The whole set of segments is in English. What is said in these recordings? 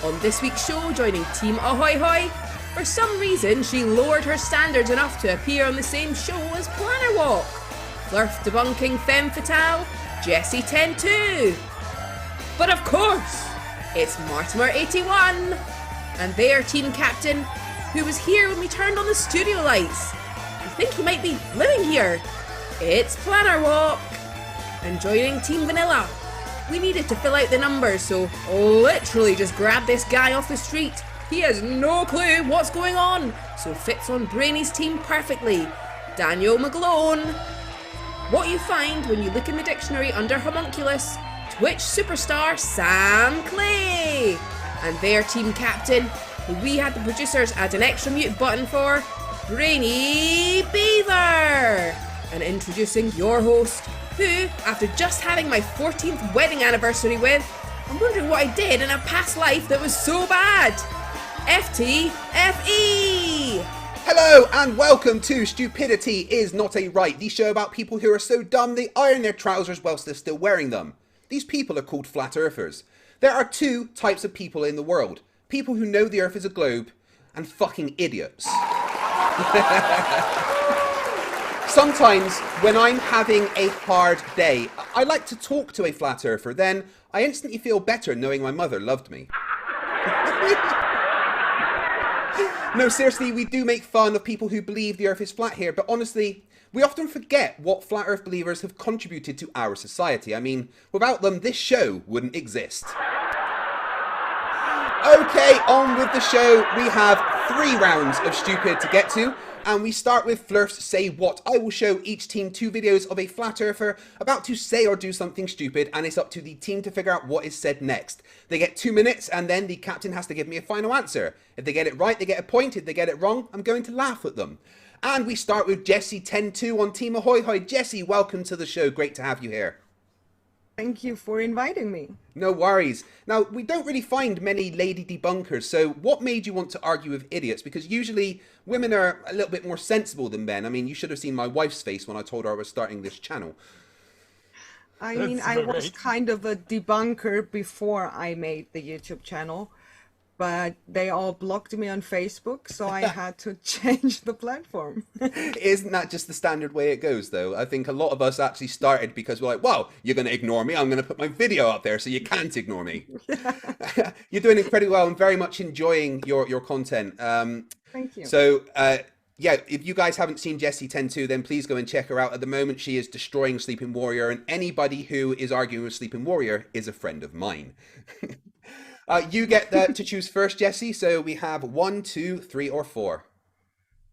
On this week's show, joining Team Ahoy Hoy, for some reason she lowered her standards enough to appear on the same show as Planner Walk. Flerfs debunking Femme Fatale, Jessie 10-2. But of course, it's Martymer 81 and their team captain, who was here when we turned on the studio lights. I think he might be living here. It's Planner Walk. And joining Team Vanilla, we needed to fill out the numbers, so literally just grab this guy off the street. He has no clue what's going on, so fits on Brainy's team perfectly. Daniel McGlone. What you find when you look in the dictionary under homunculus, Twitch superstar Sam Clay. And their team captain, who we had the producers add an extra mute button for, Brainy Beaver. And introducing your host, who, after just having my 14th wedding anniversary with, I'm wondering what I did in a past life that was so bad. FTFE! Hello and welcome to Stupidity is Not a Right, the show about people who are so dumb they iron their trousers whilst they're still wearing them. These people are called flat earthers. There are two types of people in the world. People who know the earth is a globe and fucking idiots. Sometimes when I'm having a hard day, I like to talk to a flat earther, then I instantly feel better knowing my mother loved me. No, seriously, we do make fun of people who believe the earth is flat here, but honestly, we often forget what flat earth believers have contributed to our society. I mean, without them, this show wouldn't exist. Okay, on with the show. We have 3 rounds of stupid to get to, and we start with Flerfs Say What. I will show each team 2 videos of a flat earther about to say or do something stupid, and it's up to the team to figure out what is said next. They get 2 minutes, and then the captain has to give me a final answer. If they get it right, they get a point. If they get it wrong, I'm going to laugh at them. And we start with Jessie 10-2 on Team Ahoy Hoy. Jessie, welcome to the show. Great to have you here. Thank you for inviting me. No worries. Now, we don't really find many lady debunkers, so what made you want to argue with idiots? Because usually women are a little bit more sensible than men. I mean, you should have seen my wife's face when I told her I was starting this channel. I mean, I was kind of a debunker before I made the YouTube channel, but they all blocked me on Facebook, so I had to change the platform. Isn't that just the standard way it goes, though? I think a lot of us actually started because we're like, well, you're going to ignore me. I'm going to put my video up there so you can't ignore me. Yeah. You're doing incredibly well. I'm very much enjoying your content. Thank you. So, yeah, if you guys haven't seen Jessie 10-2, then please go and check her out. At the moment, she is destroying Sleeping Warrior, and anybody who is arguing with Sleeping Warrior is a friend of mine. You get to choose first, Jessie. So we have 1, 2, 3, or 4.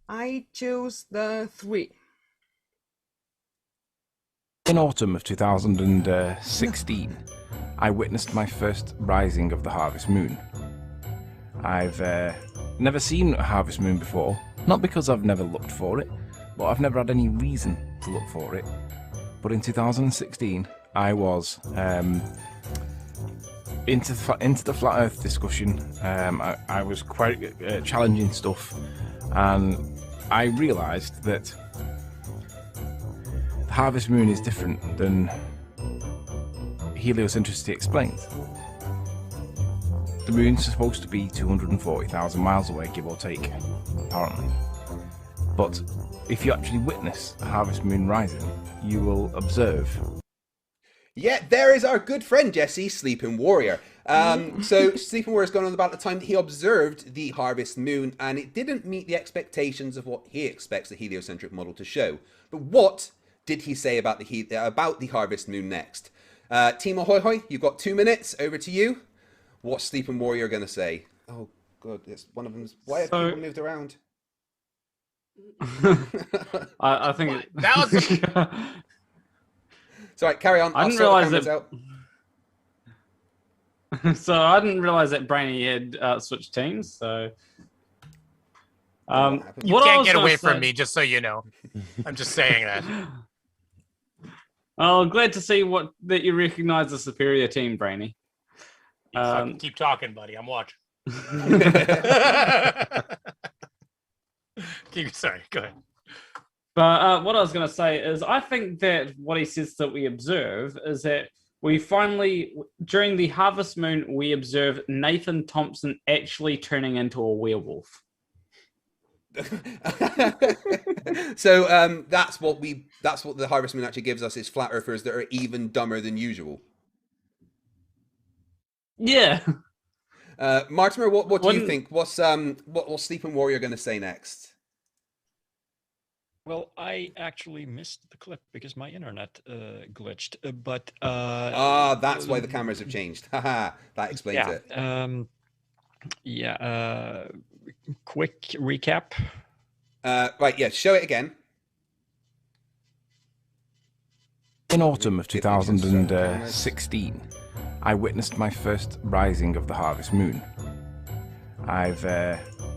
I chose the 3. In autumn of 2016, I witnessed my first rising of the harvest moon. I've never seen a harvest moon before, not because I've never looked for it, but I've never had any reason to look for it. But in 2016, I was into the flat earth discussion. I was quite challenging stuff, and I realised that the harvest moon is different than heliocentricity explains. The moon's supposed to be 240,000 miles away, give or take, apparently. But if you actually witness a harvest moon rising, you will observe. Yeah, there is our good friend Jessie, Sleeping Warrior. So Sleeping Warrior has gone on about the time that he observed the harvest moon, and it didn't meet the expectations of what he expects the heliocentric model to show. But what did he say about the harvest moon next? Team Ahoy Hoy, you've got 2 minutes. Over to you. What's Sleeping Warrior going to say? Oh, God, it's one of them's... Why have people moved around? I think that was... Sorry, carry on. I didn't realize that. So I didn't realize that Brainy had switched teams. So you can't get away from me, just so you know. I'm just saying that. Well, glad to see that you recognise the superior team, Brainy. Keep talking, buddy. I'm watching. Sorry, go ahead. But what I was going to say is I think that what he says that we observe is that we finally, during the harvest moon, we observe Nathan Thompson actually turning into a werewolf. So that's what the harvest moon actually gives us, is flat earthers that are even dumber than usual. Yeah. Martymer, what do you think? What's Sleeping Warrior going to say next? Well, I actually missed the clip because my internet glitched. But that's why the cameras have changed. Haha, that explains it. Quick recap. Right, yeah, show it again. In autumn of 2016, I witnessed my first rising of the harvest moon. I've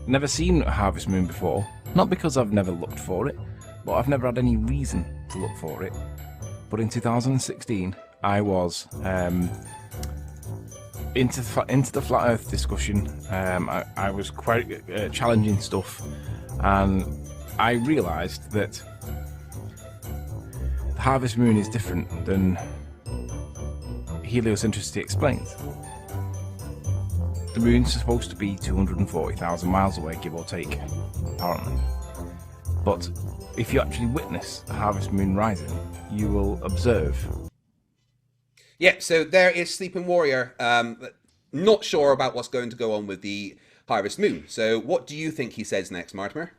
never seen a harvest moon before, not because I've never looked for it, but I've never had any reason to look for it. But in 2016, I was into the flat Earth discussion. I was quite challenging stuff, and I realised that the harvest moon is different than heliocentricity explains. The moon's supposed to be 240,000 miles away, give or take, apparently. But if you actually witness the harvest moon rising, you will observe. Yeah, so there is Sleeping Warrior. Not sure about what's going to go on with the harvest moon. So what do you think he says next, Martymer?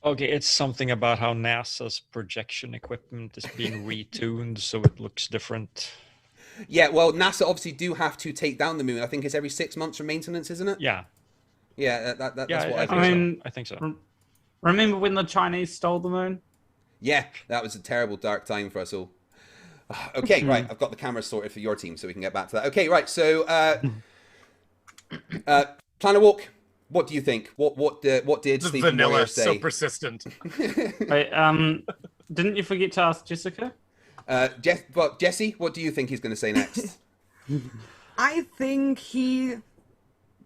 Okay, it's something about how NASA's projection equipment is being retuned so it looks different. Yeah, well, NASA obviously do have to take down the moon. I think it's every 6 months for maintenance, isn't it? Yeah. Yeah, that's what I think so. Remember when the Chinese stole the moon? Yeah, that was a terrible dark time for us all. Okay, right, I've got the camera sorted for your team so we can get back to that. Okay, right, so Planet Walk, what do you think? What did Sleeping Warrior say? So persistent. Wait, didn't you forget to ask Jessica? Jesse, what do you think he's going to say next? I think he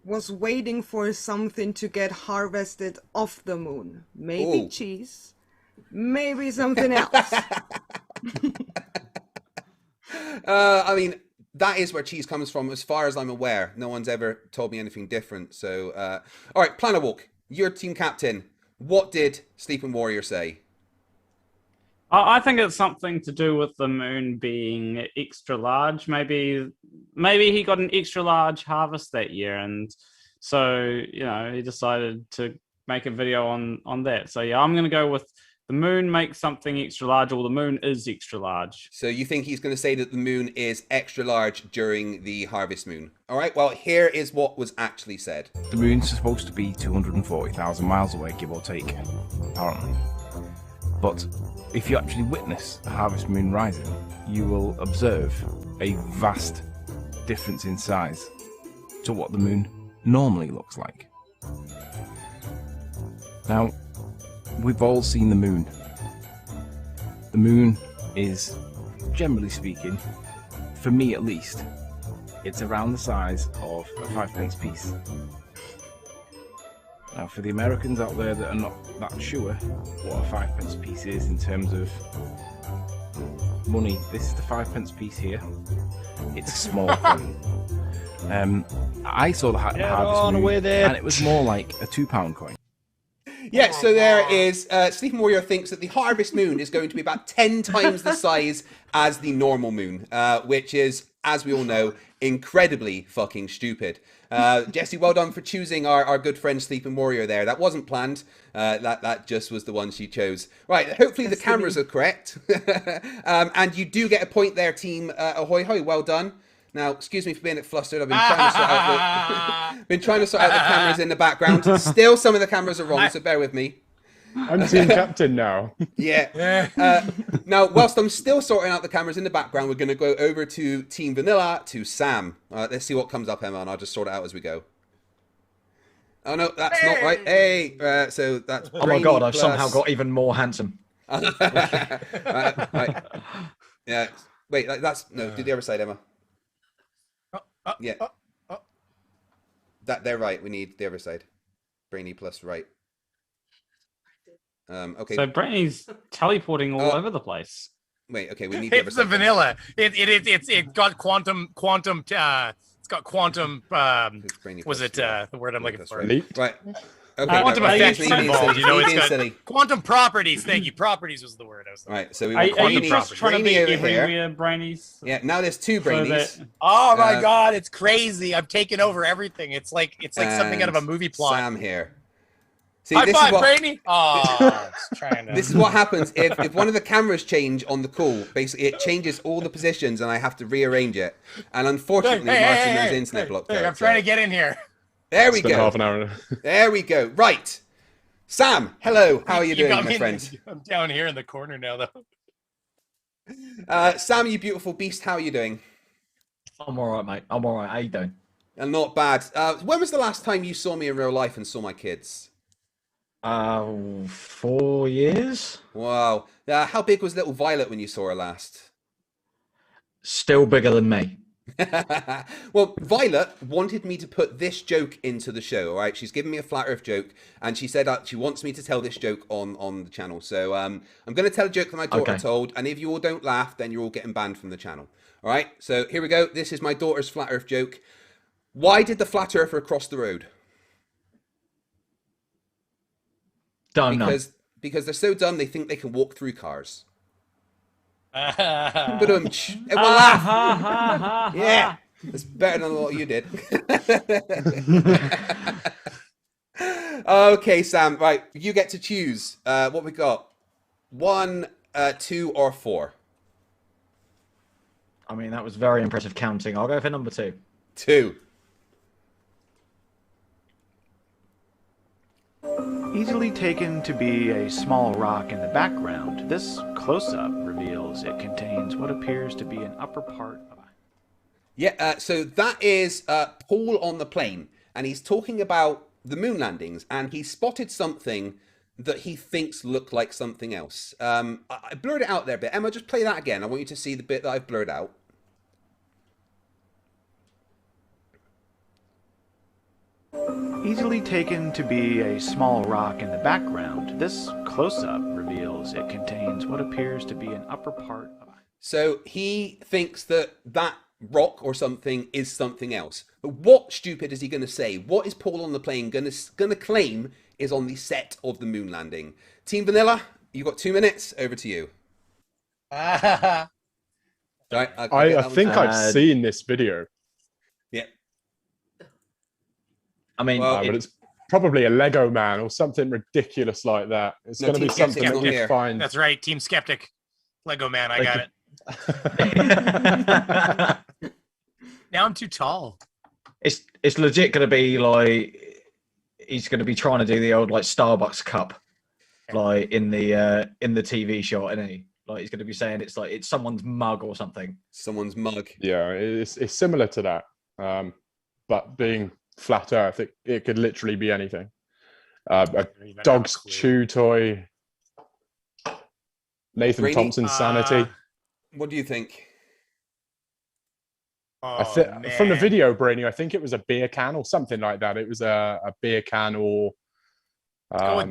was waiting for something to get harvested off the moon. Maybe cheese, maybe something else. I mean, that is where cheese comes from, as far as I'm aware. No one's ever told me anything different. So, all right, Planet Walk, your team captain. What did Sleeping Warrior say? I think it's something to do with the moon being extra large. Maybe he got an extra large harvest that year, and so he decided to make a video on that. So yeah, I'm going to go with the moon makes something extra large, or the moon is extra large. So you think he's going to say that the moon is extra large during the harvest moon? All right, well, here is what was actually said. The moon's supposed to be 240,000 miles away, give or take, apparently. But if you actually witness the harvest moon rising, you will observe a vast difference in size to what the moon normally looks like. Now, we've all seen the moon. The moon is, generally speaking, for me at least, it's around the size of a 5p piece. Now, for the Americans out there that are not that sure what a 5p piece is in terms of money, this is the 5p piece here. It's a small coin. I saw the harvest moon, and it was more like a £2 coin. Yeah, so there is, Sleeping Warrior thinks that the harvest moon is going to be about 10 times the size as the normal moon, which is, as we all know, incredibly fucking stupid. Jesse, well done for choosing our good friend Sleeping Warrior there. That wasn't planned. That just was the one she chose. Right, hopefully the cameras are correct. And you do get a point there, team. Ahoy hoy, well done. Now, excuse me for being a bit flustered. I've been trying to sort out the cameras in the background. Still, some of the cameras are wrong, so bear with me. I'm team captain now. Yeah. Now, whilst I'm still sorting out the cameras in the background, we're going to go over to Team Vanilla, to Sam. Let's see what comes up, Emma, and I'll just sort it out as we go. Oh, no, that's not right. Hey, so that's Oh my god, I've somehow got even more handsome. Right. Yeah. Wait, that's... No, do the other side, Emma. Yeah. They're right. We need the other side. Brainy plus right. Okay. So Brainy's teleporting all over the place. Wait, okay, we need It's the vanilla. It got quantum. It's got quantum. Was it the word I'm looking for? Right. Okay, quantum right, effects me being involved. silly, You know, me it's being got silly. quantum properties. Thank you. Properties was the word I was. Right, so we Are want you Brainy, just trying to be Brainy over here. everywhere, Brainies? Yeah, now there's two Brainies. Oh my god, it's crazy! I'm taking over everything. It's like something out of a movie plot. Sam here. See, High this five, is what, Brainy! Oh, it's trying to. This is what happens if one of the cameras change on the call. Basically, it changes all the positions, and I have to rearrange it. And unfortunately, Martymer's internet blocked out. I'm trying to get in here. There we go. Half an hour. There we go. Right, Sam. Hello. How are you doing, my friend? I'm down here in the corner now, though. Sam, you beautiful beast. How are you doing? I'm all right, mate. I'm all right. How you doing? Not bad. When was the last time you saw me in real life and saw my kids? 4 years. Wow. How big was little Violet when you saw her last? Still bigger than me. Well, Violet wanted me to put this joke into the show, all right? She's given me a Flat Earth joke, and she said she wants me to tell this joke on the channel. So I'm going to tell a joke that my daughter told, and if you all don't laugh, then you're all getting banned from the channel. All right? So here we go. This is my daughter's Flat Earth joke. Why did the Flat Earther cross the road? Because they're so dumb, they think they can walk through cars. But everyone laugh. Yeah, that's better than what you did. Okay, Sam. Right, you get to choose. What we got? 1, 2, or 4. I mean, that was very impressive counting. I'll go for number 2. 2. Easily taken to be a small rock in the background, this close-up reveals it contains what appears to be an upper part of a... Yeah, so that is Paul on the plane, and he's talking about the moon landings, and he spotted something that he thinks looked like something else. I blurred it out there a bit. Emma, just play that again. I want you to see the bit that I've blurred out. Easily taken to be a small rock in the background, this close-up reveals it contains what appears to be an upper part of a... So he thinks that that rock or something is something else. But what stupid is he going to say? What is Paul on the plane going to claim is on the set of the moon landing? Team Vanilla, you got 2 minutes. Over to you. I think I've seen this video. Yeah. I mean, but it's probably a Lego man or something ridiculous like that. It's going to be something that you find. That's right, Team Skeptic, Lego man. I got it. Now I'm too tall. It's legit going to be like he's going to be trying to do the old like Starbucks cup, like in the TV shot, isn't he? Like he's going to be saying it's someone's mug or something. Someone's mug. Yeah, it's similar to that, but being flat Earth, it could literally be anything. A dog's chew toy. Nathan Thompson's sanity. What do you think? From the video, Brainy, I think it was a beer can or something like that. It was a beer can or. I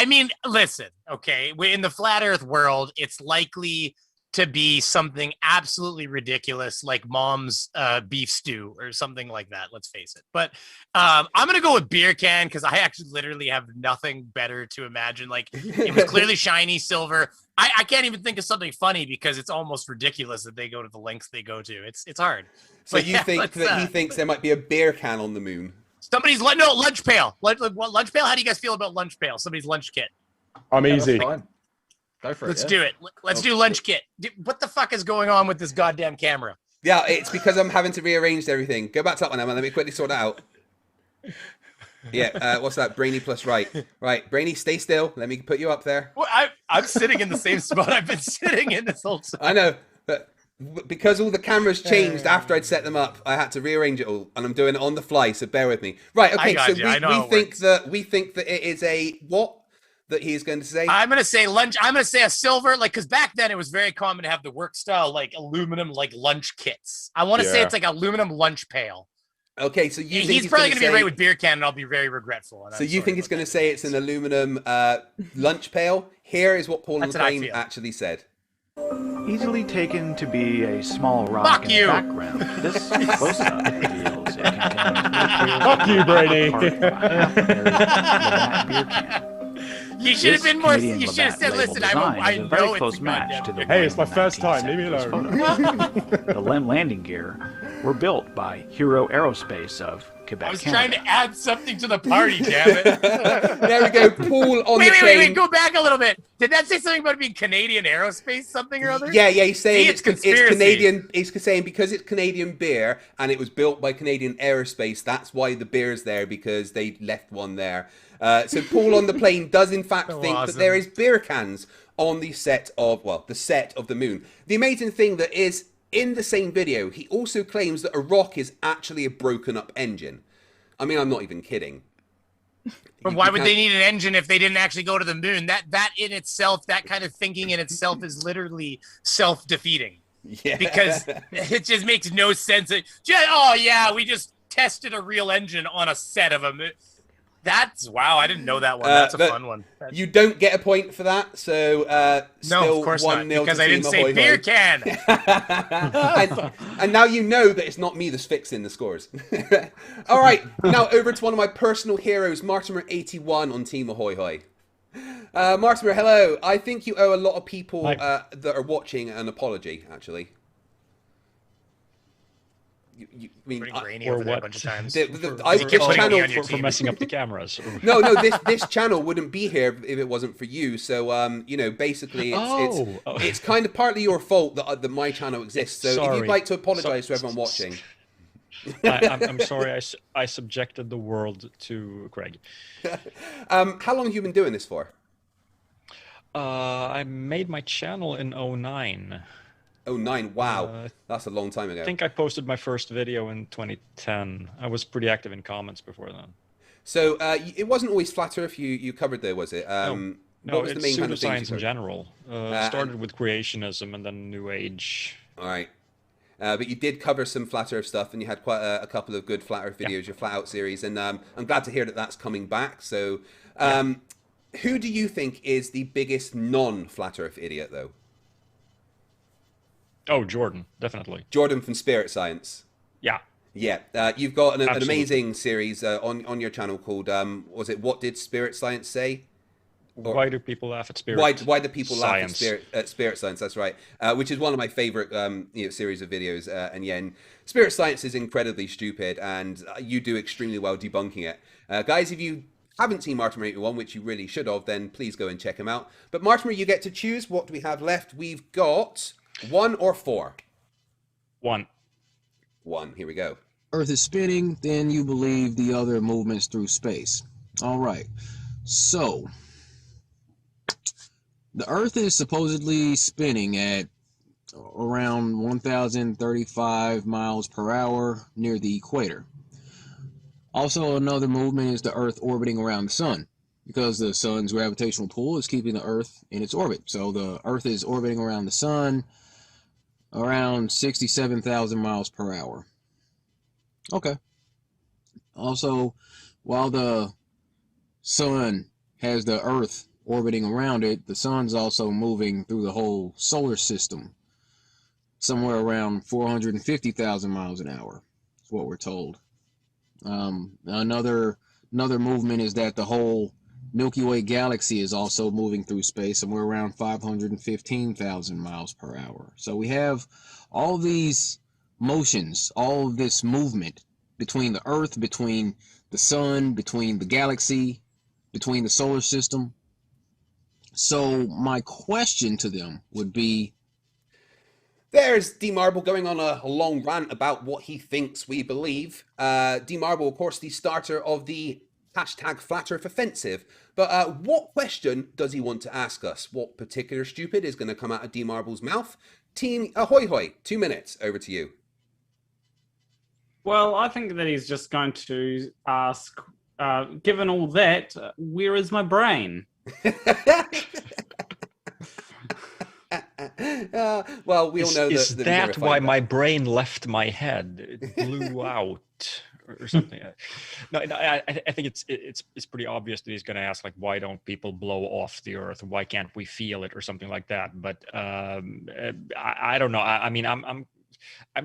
mean, listen, okay, in the flat Earth world, it's likely to be something absolutely ridiculous like mom's beef stew or something like that, let's face it. But I'm gonna go with beer can because I actually literally have nothing better to imagine. Like it was clearly shiny silver. I can't even think of something funny because it's almost ridiculous that they go to the lengths they go to. It's hard. So you think that he thinks there might be a beer can on the moon? Somebody's lunch pail. Lunch pail. How do you guys feel about lunch pail? Somebody's lunch kit. I'm easy. Go for it. Let's do it. Let's do lunch kit. What the fuck is going on with this goddamn camera? Yeah, it's because I'm having to rearrange everything. Go back to that one, Emma. Let me quickly sort that out. Yeah, what's that? Brainy plus right. Right, Brainy, stay still. Let me put you up there. Well, I'm sitting in the same spot I've been sitting in this whole time. I know, but because all the cameras changed after I'd set them up, I had to rearrange it all, and I'm doing it on the fly. So bear with me. Right, okay. So we think that it is a what? That he's going to say? I'm going to say lunch. I'm going to say a silver, like, because back then it was very common to have the work style, like aluminum, like lunch kits. I want to say it's like aluminum lunch pail. Okay, so you think he's probably going to be right with beer can, and I'll be very regretful. So you think it's going to say it's an aluminum lunch pail? Here is what Paul on the plane actually said. Easily taken to be a small rock Fuck in you. the background, this close-up reveals it contains Fuck you, Brady. beer can. You should have This been more. Canadian You should have Labatt said, label "Listen, design I is a know very it's close a match goddamn to the beer." Hey, it's my one first time. Leave me 1970s alone. photo. The landing gear were built by Hero Aerospace of Quebec, I was Canada. trying to add something to the party, damn it. There we go. Paul on the plane. Wait, go back a little bit. Did that say something about being Canadian aerospace, something or other? Yeah, he's saying See, it's conspiracy. Canadian. He's saying because it's Canadian beer and it was built by Canadian Aerospace, that's why the beer's there, because they left one there. So Paul on the plane does in fact think that there is beer cans on the set of, well, the set of the moon. The amazing thing that is, in the same video, he also claims that a rock is actually a broken up engine. I mean, I'm not even kidding. But why would they need an engine if they didn't actually go to the moon? That in itself, that kind of thinking in itself is literally self-defeating. Yeah. Because it just makes no sense. Oh yeah, we just tested a real engine on a set of a moon. That's wow, I didn't know that one. That's a fun one. You don't get a point for that, so No, still of course 1-0 not, because to I didn't Team say Ahoy beer Hoy. can. and now you know that it's not me that's fixing the scores. All right, now over to one of my personal heroes, Martymer81 on Team Ahoy Hoy. Martymer, hello. I think you owe a lot of people that are watching an apology, actually. I mean, grainy over there a bunch of times. For messing up the cameras. No, this channel wouldn't be here if it wasn't for you. So, you know, basically, it's kind of partly your fault that my channel exists. So, if you'd like to apologize to everyone watching. I'm sorry, I subjected the world to Craig. How long have you been doing this for? I made my channel in 2009. 2009, wow. That's a long time ago. I think I posted my first video in 2010. I was pretty active in comments before then. So it wasn't always Flat Earth you covered though, was it? No, what was the main kind of things pseudoscience in general. Started with creationism and then New Age. All right. But you did cover some Flat Earth stuff, and you had quite a couple of good Flat Earth videos, your Flat Out series, and I'm glad to hear that that's coming back. So who do you think is the biggest non-Flat Earth idiot, though? Oh, Jordan, definitely. Jordan from Spirit Science. Yeah. Yeah, you've got an amazing series on your channel called, was it What Did Spirit Science Say? Why do people laugh at Spirit Why do people Science? laugh at Spirit Science? That's right, which is one of my favorite series of videos. And Spirit Science is incredibly stupid, and you do extremely well debunking it. Guys, if you haven't seen Martymer81, which you really should have, then please go and check him out. But Martymer, you get to choose. What do we have left? We've got 1 or 4. 1. 1. Here we go. Earth is spinning, then you believe the other movements through space. All right. So, the Earth is supposedly spinning at around 1,035 miles per hour near the equator. Also, another movement is the Earth orbiting around the Sun, because the Sun's gravitational pull is keeping the Earth in its orbit. So the Earth is orbiting around the Sun around 67,000 miles per hour. Okay. Also, while the Sun has the Earth orbiting around it, the Sun's also moving through the whole solar system, somewhere around 450,000 miles an hour, is what we're told. Another movement is that the whole Milky Way galaxy is also moving through space, somewhere around 515,000 miles per hour. So we have all these motions, all of this movement between the Earth, between the Sun, between the galaxy, between the solar system. So my question to them would be, there's D Marble going on a long rant about what he thinks we believe. D Marble, of course, the starter of the hashtag Flat Earth Offensive. But what question does he want to ask us? What particular stupid is going to come out of D Marble's mouth? Team Ahoy Hoy, 2 minutes. Over to you. Well, I think that he's just going to ask, given all that, where is my brain? Well, we all know is that why my brain left my head? It blew out or something. No, I think it's pretty obvious that he's going to ask, like, why don't people blow off the Earth? Why can't we feel it, or something like that? But I don't know. I mean, I'm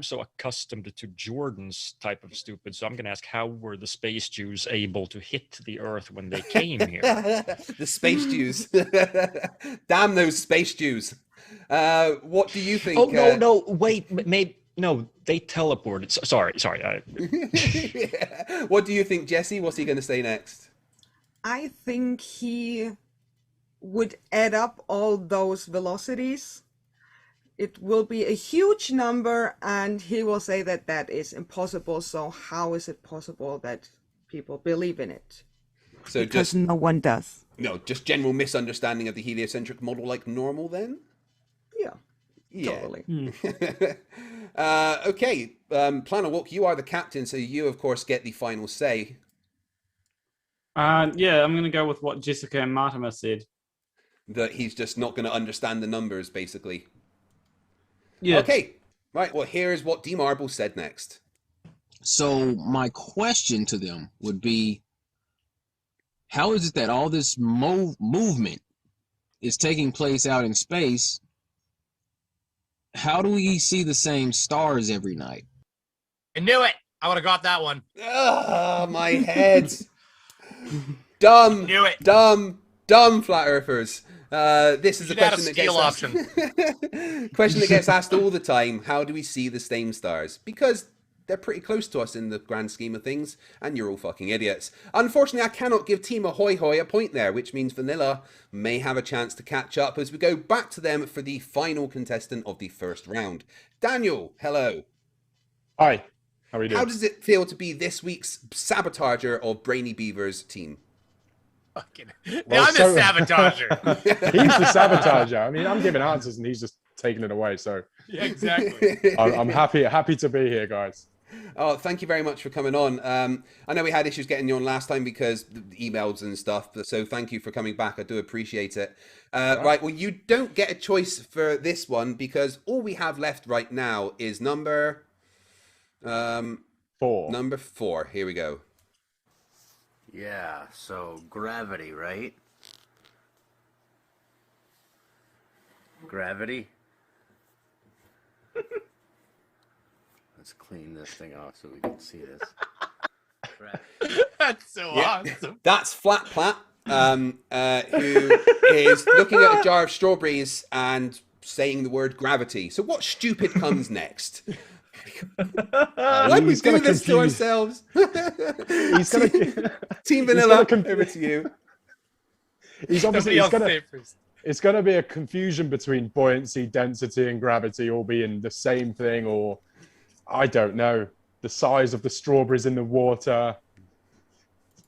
so accustomed to Jordan's type of stupid, so I'm going to ask, how were the space Jews able to hit the Earth when they came here? The space Jews. Damn those space Jews. What do you think? Oh, no, wait, maybe. No, they teleported. Sorry. Yeah. What do you think, Jesse? What's he going to say next? I think he would add up all those velocities. It will be a huge number, and he will say that that is impossible. So how is it possible that people believe in it? So because no one does. No, just general misunderstanding of the heliocentric model, like normal, then? Yeah, totally. Okay, Planet Walk, you are the captain, so you, of course, get the final say. Yeah, I'm going to go with what Jessica and Martymer said. That he's just not going to understand the numbers, basically. Yeah. Okay, right, well, here's what D Marble said next. So my question to them would be, how is it that all this movement is taking place out in space? How do we see the same stars every night? I knew it. I would have got that one. Ah, my head. Dumb. Knew it. Dumb flat earthers. This is a question that gets asked. Question that gets asked all the time. How do we see the same stars? Because they're pretty close to us in the grand scheme of things, and you're all fucking idiots. Unfortunately, I cannot give Team Ahoy Hoy a point there, which means Vanilla may have a chance to catch up as we go back to them for the final contestant of the first round. Daniel, hello. Hi. How are you doing? How does it feel to be this week's sabotager of Brainy Beaver's team? Fucking, well, I'm the sabotager. He's the sabotager. I mean, I'm giving answers and he's just taking it away. So yeah, exactly. I'm happy to be here, guys. Oh, thank you very much for coming on. I know we had issues getting you on last time because the emails and stuff, so thank you for coming back. I do appreciate it. Right, well, you don't get a choice for this one because all we have left right now is number 4. Number 4. Here we go. Yeah, so gravity, right? Gravity? Let's clean this thing off so we can see this. That's so awesome. That's Flat Plat, who is looking at a jar of strawberries and saying the word gravity. So what stupid comes next? Why do we do this to ourselves? He's gonna Team Vanilla, over to you. It's going to be a confusion between buoyancy, density, and gravity all being the same thing, or I don't know, the size of the strawberries in the water.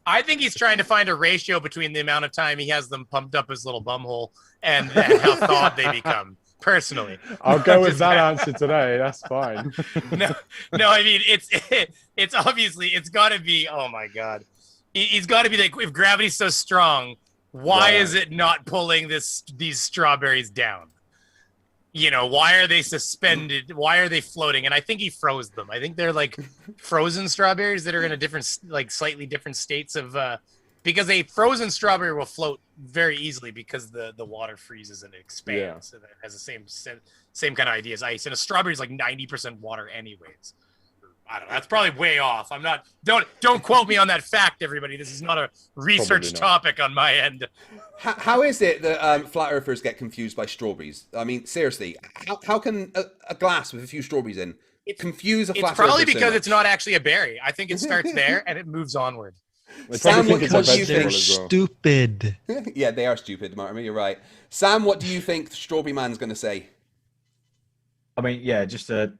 I think he's trying to find a ratio between the amount of time he has them pumped up his little bumhole and how thawed they become. Personally, I'll go with that answer today. That's fine. No, I mean it's obviously it's got to be. Oh my god, he's got to be like, if gravity's so strong, why is it not pulling these strawberries down? You know, why are they suspended? Why are they floating? And I think he froze them. I think they're like frozen strawberries that are in a different, like slightly different states of. Because a frozen strawberry will float very easily because the water freezes and it expands, and it has the same kind of idea as ice. And a strawberry is like 90% water, anyways. I don't know. That's probably way off. I'm not. Don't quote me on that fact, everybody. This is not a research topic on my end. How is it that flat earthers get confused by strawberries? I mean, seriously, how can a glass with a few strawberries in confuse a flat earther? It's probably because it's not actually a berry. I think it starts there and it moves onward. Sam, what do you think? Stupid. Yeah, they are stupid, Martymer. You're right. Sam, what do you think the Strawberry Man's going to say? I mean, yeah, just to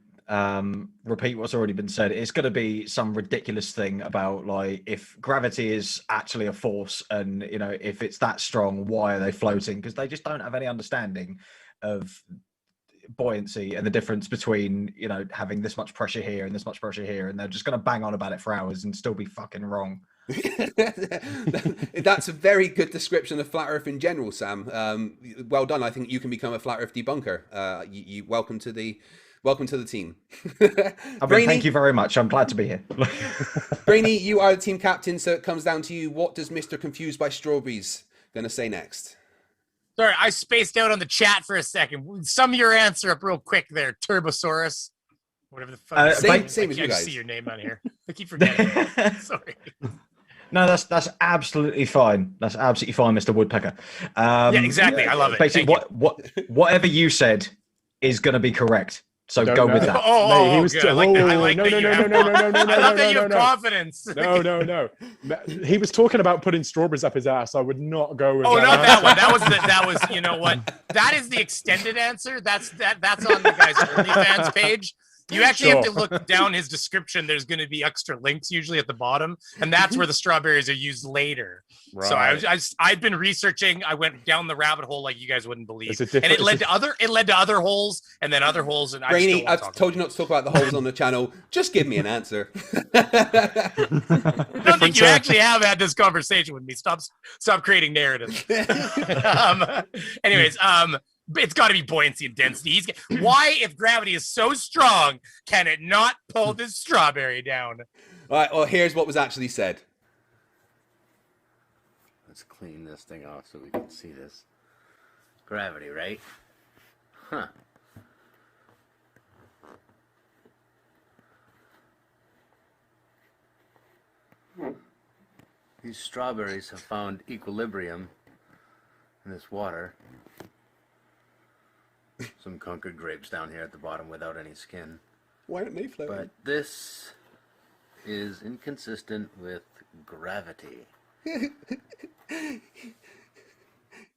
repeat what's already been said, it's going to be some ridiculous thing about, like, if gravity is actually a force and, you know, if it's that strong, why are they floating? Because they just don't have any understanding of buoyancy and the difference between, you know, having this much pressure here and this much pressure here, and they're just going to bang on about it for hours and still be fucking wrong. That's a very good description of flat Earth in general, Sam. Well done. I think you can become a flat Earth debunker. You welcome to the welcome to the team. Thank you very much. I'm glad to be here. Brainy, you are the team captain, so it comes down to you. What does Mr. Confused by Strawberries gonna say next? Sorry, I spaced out on the chat for a second. Sum your answer up real quick there, Turbosaurus. Whatever the fuck. Same as you guys. I see your name on here. I keep forgetting. Sorry. No, that's absolutely fine. That's absolutely fine, Mr. Woodpecker. Yeah, exactly. I love it. Basically, whatever you said is going to be correct. So go with that. Oh, he was good. I like that. I like that you have I love that you have no. confidence. No. He was talking about putting strawberries up his ass. I would not go with that. Oh, not answer. that one. That was. You know what? That is the extended answer. That's on the guy's OnlyFans page. You actually have to look down his description. There's going to be extra links usually at the bottom, and that's where the strawberries are used later. Right. So I've been researching. I went down the rabbit hole like you guys wouldn't believe, and it led to other holes, and then other holes. And Brainy, I've told you not to talk about the holes on the channel. Just give me an answer. I don't think you actually have had this conversation with me. Stop creating narrative. Anyways, it's got to be buoyancy and density. Why, if gravity is so strong, can it not pull this strawberry down? All right, well, here's what was actually said. Let's clean this thing off so we can see this. Gravity, right? Huh. These strawberries have found equilibrium in this water. Some conquered grapes down here at the bottom without any skin. Why aren't they floating? But this is inconsistent with gravity.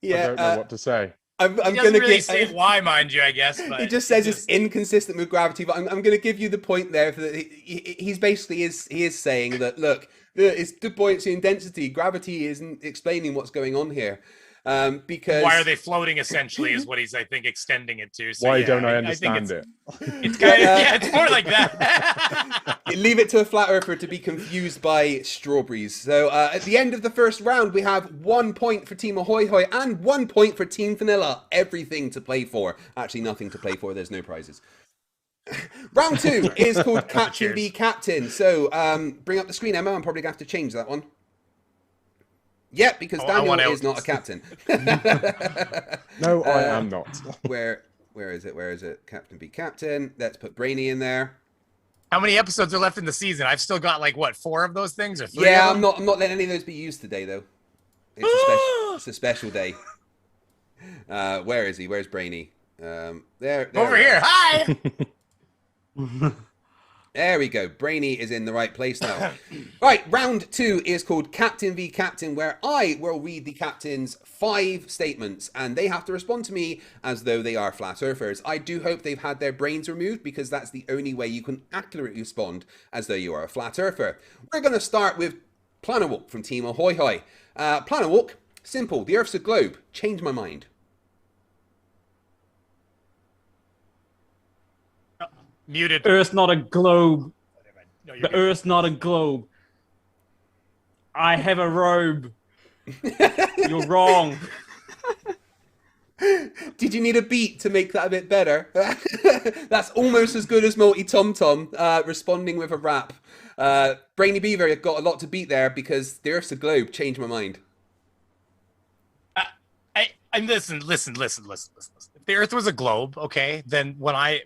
Yeah, I don't know what to say. I'm going to really say why, mind you, I guess. But he just says it's inconsistent with gravity, but I'm going to give you the point there. That he's basically is saying that, look, it's the buoyancy and density. Gravity isn't explaining what's going on here. Because why are they floating? Essentially, is what he's, I think, extending it to. So, why don't I understand it? It's kind of it's more like that. Leave it to a flat earther to be confused by strawberries. So at the end of the first round, we have 1 point for Team Ahoy Hoy and 1 point for Team Vanilla. Everything to play for. Actually, nothing to play for. There's no prizes. Round 2 is called Captain v Captain. So bring up the screen, Emma. I'm probably going to have to change that one. Yep, because Daniel is not a captain. No, I am not. Where is it? Where is it? Captain be captain. Let's put Brainy in there. How many episodes are left in the season? I've still got like what, 4 of those things or 3? Yeah, I'm not letting any of those be used today though. It's a special day. Where is he? Where's Brainy? There over here. Hi. There we go. Brainy is in the right place now. Right, round 2 is called Captain v Captain, where I will read the captain's 5 statements, and they have to respond to me as though they are flat earthers. I do hope they've had their brains removed, because that's the only way you can accurately respond as though you are a flat earther. We're going to start with Planawalk from Team Ahoy Hoy. Planawalk, simple. The Earth's a globe. Change my mind. Muted. Earth's not a globe. The Earth's not a globe. I have a robe. You're wrong. Did you need a beat to make that a bit better? That's almost as good as Multi Tom Tom responding with a rap. Brainy Beaver got a lot to beat there because the Earth's a globe. Change my mind. Listen. If the Earth was a globe, okay, then when I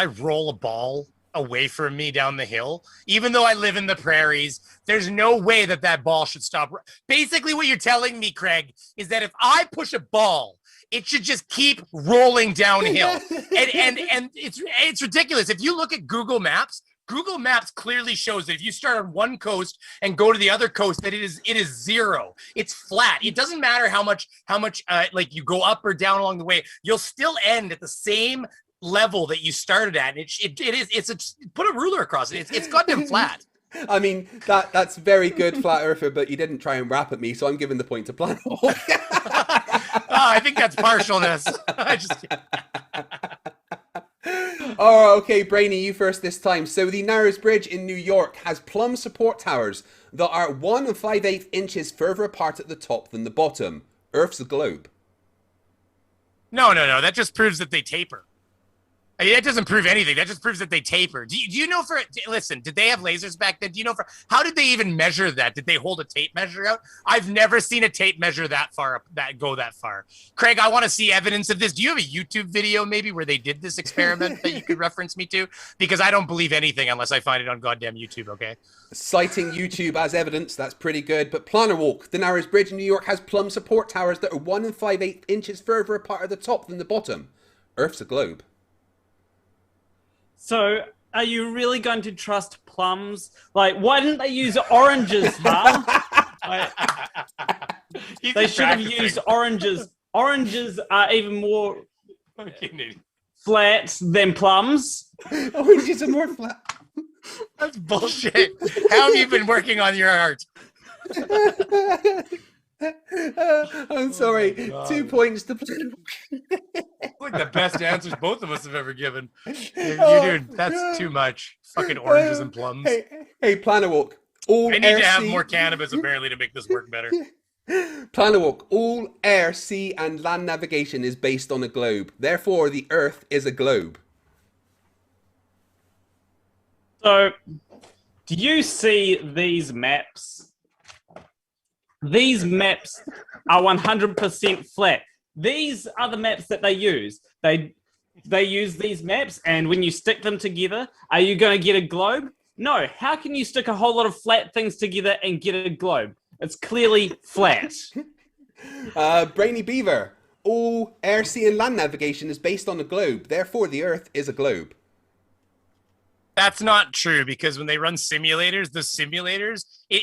roll a ball away from me down the hill, even though I live in the prairies, there's no way that ball should stop. Basically, what you're telling me, Craig, is that if I push a ball, it should just keep rolling downhill. and it's ridiculous. If you look at Google Maps clearly shows that if you start on one coast and go to the other coast, that it is 0. It's flat. It doesn't matter how much like you go up or down along the way, you'll still end at the same level that you started at. It's put a ruler across it. It's goddamn flat. I mean, that's very good, flat earther, but you didn't try and rap at me, so I'm giving the point to Planawalk. I think that's partialness. Oh, okay, Brainy, you first this time. So the Narrows Bridge in New York has plumb support towers that are 1 5/8 inches further apart at the top than the bottom. Earth's a globe. No. That just proves that they taper. I mean, that doesn't prove anything. That just proves that they taper. Do you know listen, did they have lasers back then? Do you know how did they even measure that? Did they hold a tape measure out? I've never seen a tape measure that far. Craig, I want to see evidence of this. Do you have a YouTube video maybe where they did this experiment that you could reference me to? Because I don't believe anything unless I find it on goddamn YouTube, okay? Citing YouTube as evidence, that's pretty good. But Planar Walk, the narrowest bridge in New York, has plumb support towers that are 1 5/8 inches further apart at the top than the bottom. Earth's a globe. So, are you really going to trust plums? Like, why didn't they use oranges, huh? They should have used oranges. Oranges are even more flat than plums. Oranges are more flat. That's bullshit. How have you been working on your art? I'm sorry. 2 points to Like the best answers both of us have ever given. Dude, that's too much. Fucking oranges and plums. Hey, Planar Walk. I need to have more cannabis apparently to make this work better. Planar Walk. All air, sea, and land navigation is based on a globe. Therefore, the Earth is a globe. So, do you see these maps? These maps are 100% flat. These are the maps that they use. They use these maps, and when you stick them together, are you going to get a globe? No. How can you stick a whole lot of flat things together and get a globe? It's clearly flat. Brainy Beaver. All air, sea, and land navigation is based on a globe. Therefore, the Earth is a globe. That's not true, because when they run simulators,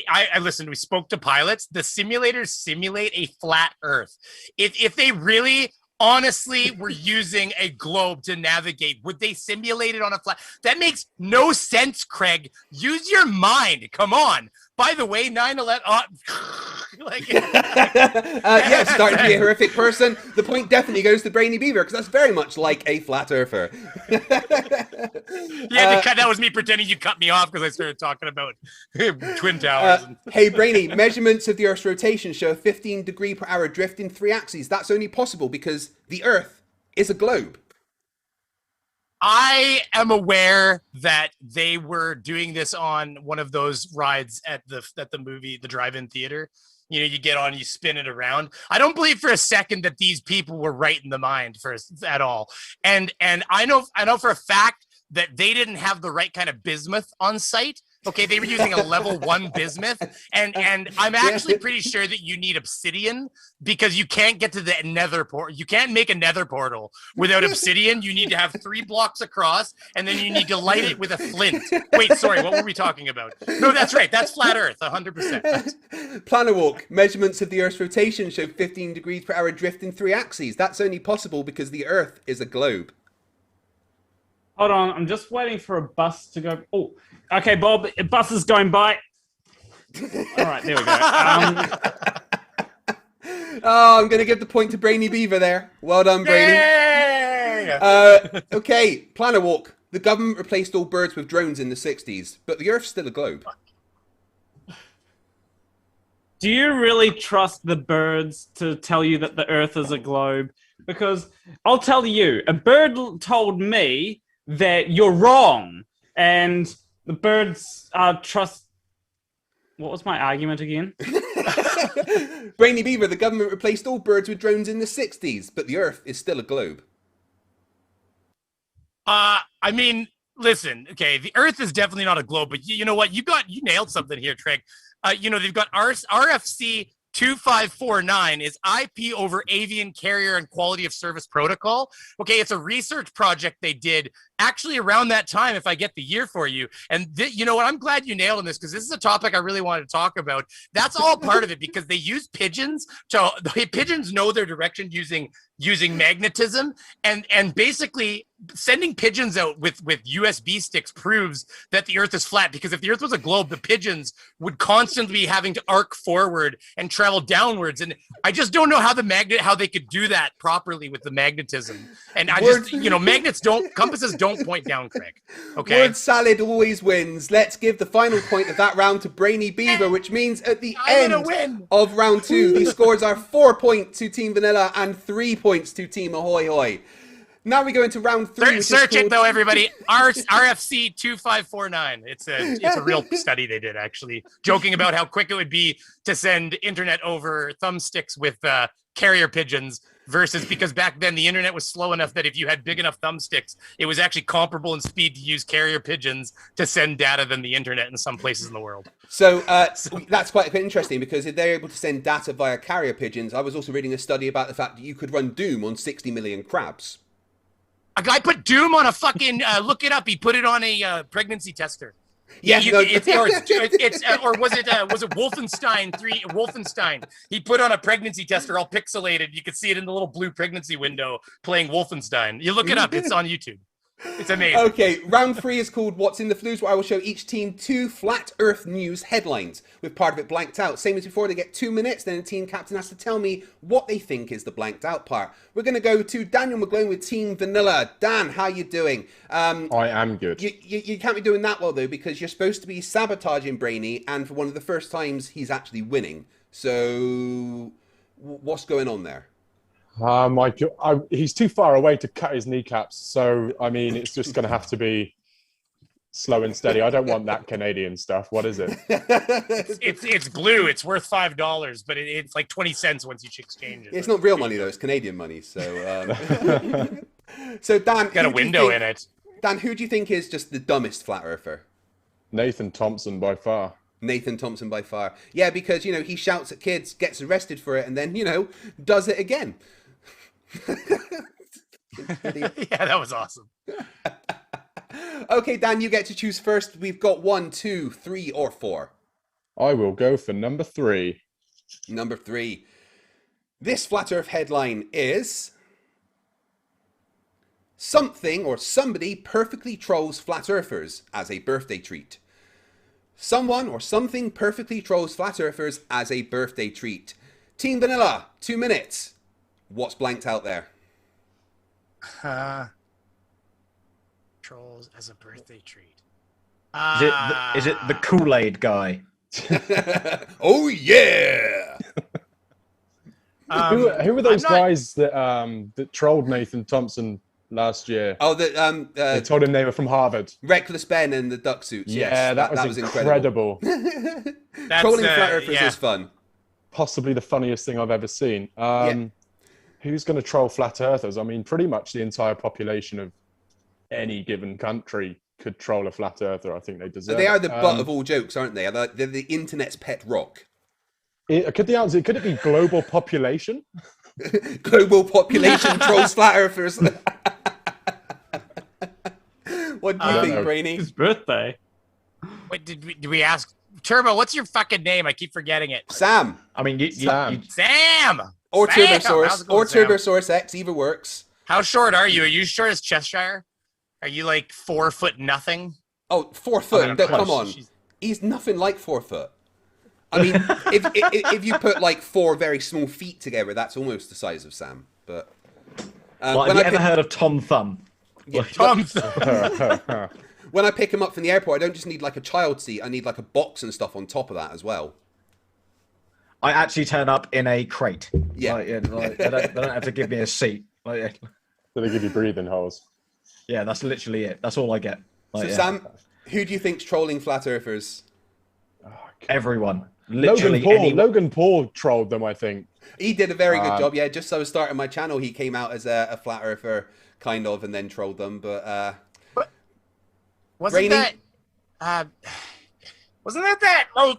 I listened, we spoke to pilots, the simulators simulate a flat Earth. If they really honestly were using a globe to navigate, would they simulate it on a flat? That makes no sense, Craig. Use your mind. Come on. By the way, 9/11. Yeah, starting to be a horrific person. The point definitely goes to Brainy Beaver, because that's very much like a flat earther. Yeah, that was me pretending you cut me off because I started talking about Twin Towers. Hey, Brainy, measurements of the Earth's rotation show a 15 degree per hour drift in 3 axes. That's only possible because the Earth is a globe. I am aware that they were doing this on one of those rides at the drive-in theater. You know, you get on, you spin it around. I don't believe for a second that these people were right in the mind at all. And I know for a fact that they didn't have the right kind of bismuth on site. Okay, they were using a level 1 bismuth, and I'm actually pretty sure that you need obsidian, because you can't get to the nether portal. You can't make a nether portal without obsidian. You need to have 3 blocks across, and then you need to light it with a flint. Wait, sorry, what were we talking about? No, that's right. That's flat Earth, 100%. Planar Walk. Measurements of the Earth's rotation show 15 degrees per hour drift in 3 axes. That's only possible because the Earth is a globe. Hold on, I'm just waiting for a bus to go. Oh, okay, Bob, a bus is going by. All right, there we go. Oh, I'm going to give the point to Brainy Beaver there. Well done, Brainy. Okay, Planar Walk. The government replaced all birds with drones in the 60s, but the Earth's still a globe. Do you really trust the birds to tell you that the Earth is a globe? Because I'll tell you, a bird told me that you're wrong, and the birds trust. What was my argument again? Brainy Beaver, the government replaced all birds with drones in the 60s, but the Earth is still a globe. I mean, listen, okay, the Earth is definitely not a globe, but you know what? You nailed something here, Craig. They've got RFC 2549 is IP over Avian Carrier and Quality of Service Protocol. Okay, it's a research project they did actually around that time, if I get the year for you. And you know what? I'm glad you nailed on this, because this is a topic I really wanted to talk about. That's all part of it, because they use pigeons pigeons know their direction using magnetism, and basically sending pigeons out with USB sticks proves that the Earth is flat, because if the Earth was a globe, the pigeons would constantly be having to arc forward and travel downwards. And I just don't know how they could do that properly with the magnetism. And compasses don't point down, Craig. Okay. Word salad always wins. Let's give the final point of that round to Brainy Beaver, which means at the end of round 2, the scores are 4 points to Team Vanilla and 3 points to Team Ahoy Hoy. Now we go into round 3. Search it though, everybody. RFC 2549. It's a real study they did, actually, joking about how quick it would be to send internet over thumbsticks with carrier pigeons versus, because back then the internet was slow enough that if you had big enough thumbsticks, it was actually comparable in speed to use carrier pigeons to send data than the internet in some places in the world. So that's quite interesting, because if they're able to send data via carrier pigeons, I was also reading a study about the fact that you could run Doom on 60 million crabs. A guy put Doom on a fucking look it up. He put it on a pregnancy tester. Yeah, or was it Wolfenstein 3? Wolfenstein. He put on a pregnancy tester, all pixelated. You could see it in the little blue pregnancy window playing Wolfenstein. You look it up. It's on YouTube. It's amazing. Okay, round 3 is called What's in the Flues, where I will show each team 2 flat Earth news headlines, with part of it blanked out. Same as before, they get 2 minutes, then the team captain has to tell me what they think is the blanked out part. We're going to go to Daniel McGlone with Team Vanilla. Dan, how you doing? I am good. You can't be doing that well, though, because you're supposed to be sabotaging Brainy, and for one of the first times, he's actually winning. So, what's going on there? He's too far away to cut his kneecaps, so I mean, it's just going to have to be slow and steady. I don't want that Canadian stuff. What is it? It's blue. It's worth $5, but it's like 20 cents once you exchange it. It's not real money though. It's Canadian money. So, so Dan, got a window in it. Dan, who do you think is just the dumbest flat earther? Nathan Thompson by far. Nathan Thompson by far. Yeah, because he shouts at kids, gets arrested for it, and then does it again. Yeah, that was awesome. Okay, Dan, you get to choose first. We've got 1, 2, 3, or 4. I will go for number 3. Number 3. This Flat Earth headline is: something or somebody perfectly trolls Flat Earthers as a birthday treat. Someone or something perfectly trolls Flat Earthers as a birthday treat. Team Vanilla, 2 minutes. What's blanked out there? Trolls as a birthday treat. Is it the Kool-Aid guy? Oh yeah! Who were those guys that trolled Nathan Thompson last year? Oh, they told him they were from Harvard. Reckless Ben and the duck suits. Yeah, yes, that was incredible. Trolling Flat Earthers is fun. Possibly the funniest thing I've ever seen. Who's going to troll Flat Earthers? I mean, pretty much the entire population of any given country could troll a Flat Earther. I think they deserve it. They are the butt of all jokes, aren't they? They're the internet's pet rock. Could it be global population? Global population trolls Flat Earthers. What do you think, Brainy? His birthday. Wait, did we ask Turbo? What's your fucking name? I keep forgetting it. Sam. I mean, Sam. Or Turbosaurus. Or Turbosaurus X. Either works. How short are you? Are you short as Cheshire? Are you like 4 foot nothing? Oh, 4 foot. Come on. He's nothing like 4 foot. I mean, if you put like 4 very small feet together, that's almost the size of Sam. But have you ever heard of Tom Thumb? Yeah, Tom Thumb. When I pick him up from the airport, I don't just need like a child seat. I need like a box and stuff on top of that as well. I actually turn up in a crate. Yeah. They don't have to give me a seat. So they give you breathing holes. Yeah, that's literally it. That's all I get. Sam, who do you think's trolling Flat Earthers? Everyone. Literally Logan Paul trolled them, I think. He did a very good job. Yeah, just so I was starting my channel, he came out as a Flat Earther, kind of, and then trolled them. But wasn't that oh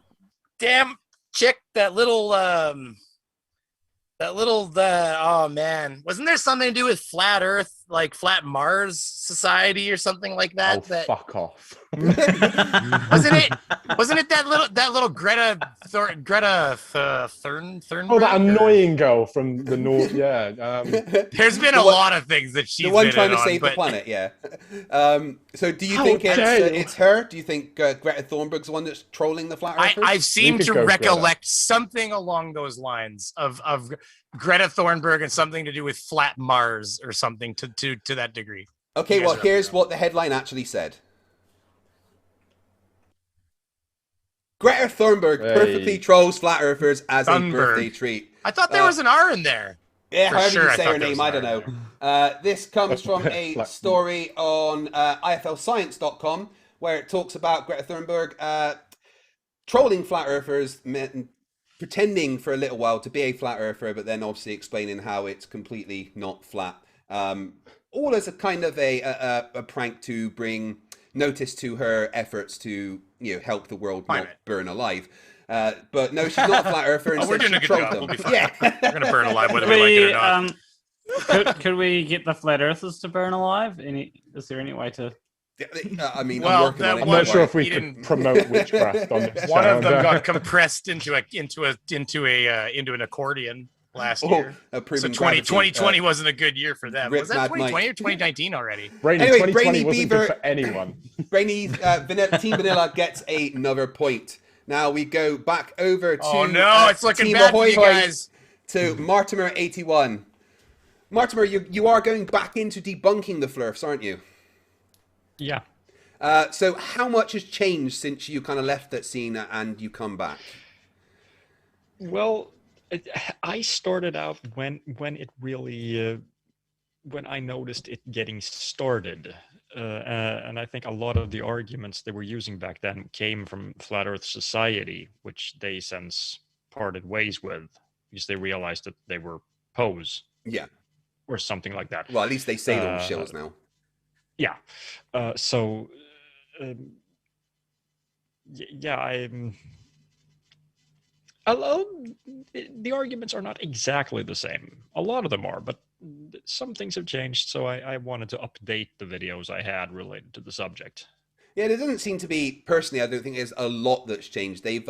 damn chick, that little oh man, wasn't there something to do with Flat Earth, like Flat Mars Society or something like that? Fuck off. Wasn't it that little Greta Thunberg? Oh, that annoying girl from the north. Yeah. There's been a lot of things that she's the one been trying to on, save the planet. Yeah. So do you think it's her? Do you think Greta Thunberg's the one that's trolling the Flat Earthers? I seem to recollect something along those lines of Greta Thunberg and something to do with Flat Mars or something to that degree. Okay, well, here's what the headline actually said. Greta Thunberg perfectly trolls Flat Earthers as a birthday treat. I thought there was an R in there. Yeah, For however sure, you I say thought her that was name, I don't know. This comes from a story on iflscience.com where it talks about Greta Thunberg trolling flat earthers, pretending for a little while to be a flat earther, but then obviously explaining how it's completely not flat. All as a kind of a prank to bring notice to her efforts to help the world not burn alive. But no, she's not a flat earther. Oh, we're doing a good job. We'll be fine. Yeah. We're gonna burn alive whether we like it or not. Could we get the flat earthers to burn alive? Is there any way to? I mean, well, I'm not sure if we could promote witchcraft on this. One of them got compressed into an accordion last year. So 2020 wasn't a good year for them. Was that 2020 or 2019 already? Brainy, anyway, 2020 Brainy wasn't Beaver, good for anyone. Brainy Team Vanilla gets another point. Now we go back over to it's looking Team bad Ahoy for you guys. To Martymer 81. Martymer, you are going back into debunking the Flerfs, aren't you? Yeah. So how much has changed since you kind of left that scene and you come back? Well, I started out when it really when I noticed it getting started. And I think a lot of the arguments they were using back then came from Flat Earth Society, which they since parted ways with because they realized that they were pose. Yeah. Or something like that. Well, at least they say those shows now. Yeah. The arguments are not exactly the same. A lot of them are, but some things have changed, so I wanted to update the videos I had related to the subject. Yeah, there doesn't seem to be, personally, I don't think there's a lot that's changed. They've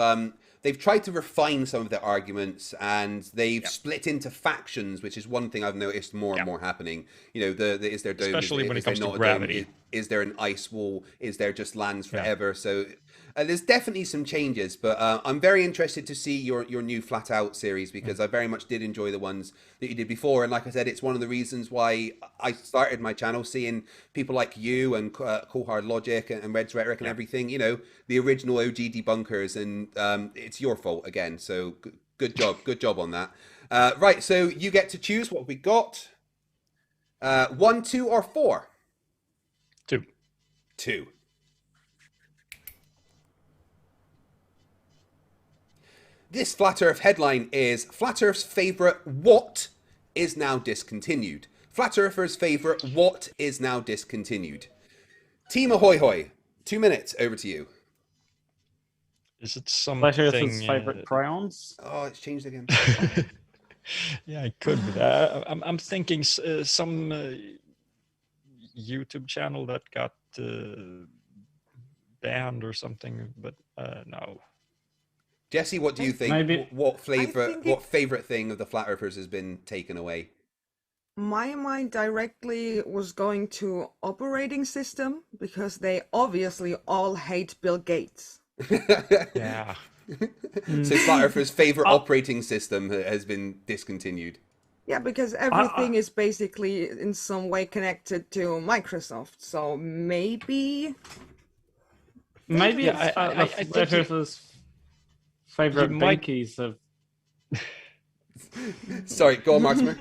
tried to refine some of their arguments, and they've split into factions, which is one thing I've noticed more and more happening. Is there dome? Especially when it comes to gravity. Is there an ice wall? Is there just lands forever? So there's definitely some changes, but I'm very interested to see your new Flat Out series because I very much did enjoy the ones that you did before. And like I said, it's one of the reasons why I started my channel, seeing people like you and Cool Hard Logic and Red's Rhetoric and everything, the original OG debunkers, and it's your fault again. So good job on that. Right, so you get to choose what we got. 1, 2, or 4? 2. This Flat Earth headline is Flat Earth's favourite what is now discontinued. Flat Earthers' favourite what is now discontinued. Team Ahoy Hoy, 2 minutes, over to you. Is it something... Flat Earthers' favourite crayons? Oh, it's changed again. Yeah, it could be that. I'm thinking some YouTube channel that got banned or something, but no. Jesse, what do you think? Maybe. What favorite thing of the Flat Earthers has been taken away? My mind directly was going to operating system because they obviously all hate Bill Gates. Yeah. So Flat Earthers' favorite operating system has been discontinued. Yeah, because everything is basically in some way connected to Microsoft. So maybe it's Flat Earthers' favorite binkies of. Sorry, go on, Martymer.